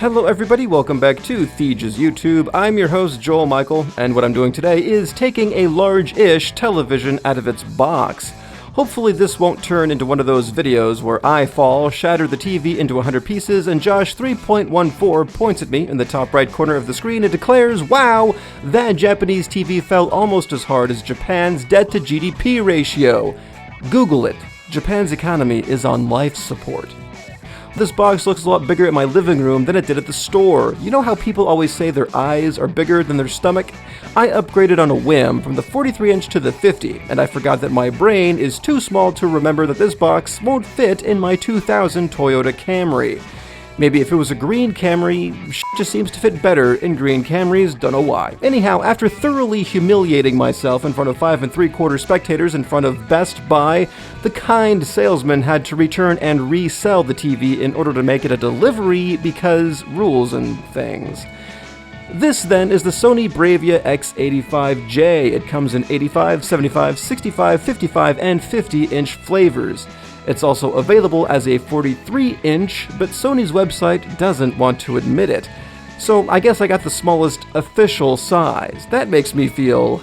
Hello everybody, welcome back to Thiege's YouTube. I'm your host Joel Michael, and what I'm doing today is taking a large-ish television out of its box. Hopefully this won't turn into one of those videos where I fall, shatter the TV into 100 pieces, and Josh 3.14 points at me in the top right corner of the screen and declares, "Wow, that Japanese TV fell almost as hard as Japan's debt to GDP ratio." Google it. Japan's economy is on life support. This box looks a lot bigger in my living room than it did at the store. You know how people always say their eyes are bigger than their stomach? I upgraded on a whim from the 43-inch to the 50, and I forgot that my brain is too small to remember that this box won't fit in my 2000 Toyota Camry. Maybe if it was a green Camry, shit just seems to fit better in green Camrys, don't know why. Anyhow, after thoroughly humiliating myself in front of 5 3/4 spectators in front of Best Buy, the kind salesman had to return and resell the TV in order to make it a delivery because rules and things. This then is the Sony Bravia X85J. It comes in 85, 75, 65, 55, and 50-inch flavors. It's also available as a 43-inch, but Sony's website doesn't want to admit it. So I guess I got the smallest official size. That makes me feel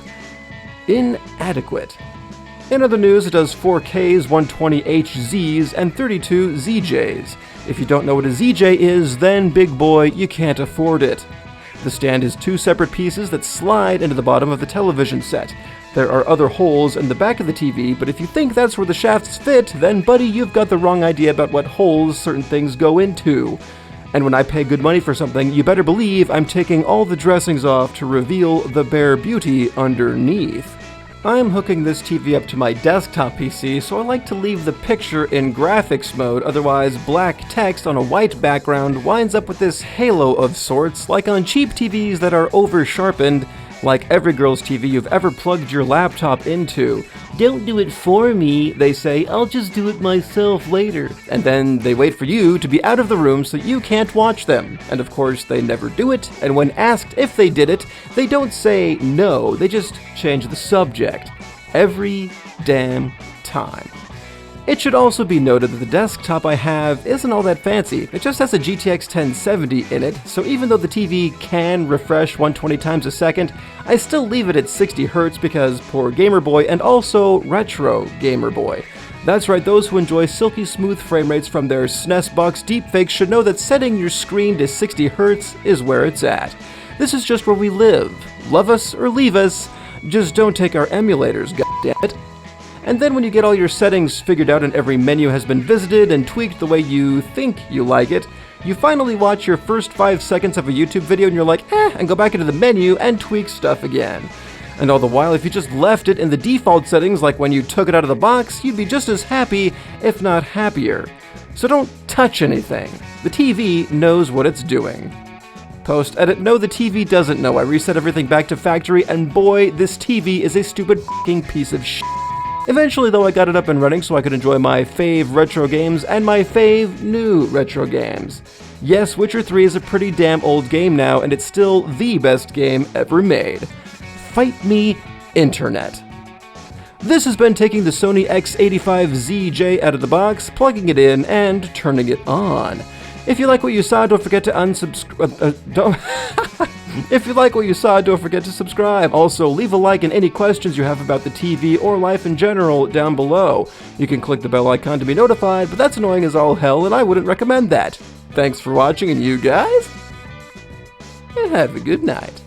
inadequate. In other news, it does 4Ks, 120HZs, and 32ZJs. If you don't know what a ZJ is, then big boy, you can't afford it. The stand is 2 separate pieces that slide into the bottom of the television set. There are other holes in the back of the TV, but if you think that's where the shafts fit, then buddy, you've got the wrong idea about what holes certain things go into. And when I pay good money for something, you better believe I'm taking all the dressings off to reveal the bare beauty underneath. I'm hooking this TV up to my desktop PC, so I like to leave the picture in graphics mode, otherwise black text on a white background winds up with this halo of sorts, like on cheap TVs that are over-sharpened, like every girl's TV you've ever plugged your laptop into. "Don't do it for me," they say, "I'll just do it myself later." And then they wait for you to be out of the room so you can't watch them. And of course, they never do it, and when asked if they did it, they don't say no, they just change the subject. Every damn time. It should also be noted that the desktop I have isn't all that fancy. It just has a GTX 1070 in it, so even though the TV can refresh 120 times a second, I still leave it at 60 Hz because poor Gamer Boy and also retro Gamer Boy. That's right, those who enjoy silky smooth frame rates from their SNES box deepfakes should know that setting your screen to 60 Hz is where it's at. This is just where we live. Love us or leave us, just don't take our emulators, goddammit. And then when you get all your settings figured out and every menu has been visited and tweaked the way you think you like it, you finally watch your first 5 seconds of a YouTube video and you're like, and go back into the menu and tweak stuff again. And all the while, if you just left it in the default settings like when you took it out of the box, you'd be just as happy, if not happier. So don't touch anything. The TV knows what it's doing. Post-edit, no, the TV doesn't know. I reset everything back to factory, and boy, this TV is a stupid f***ing piece of shit. Eventually, though, I got it up and running so I could enjoy my fave retro games and my fave new retro games. Yes, Witcher 3 is a pretty damn old game now, and it's still the best game ever made. Fight me, Internet. This has been taking the Sony X85ZJ out of the box, plugging it in, and turning it on. If you like what you saw, don't forget to unsubscribe. If you like what you saw, don't forget to subscribe. Also, leave a like and any questions you have about the TV or life in general down below. You can click the bell icon to be notified, but that's annoying as all hell, and I wouldn't recommend that. Thanks for watching, and you guys, have a good night.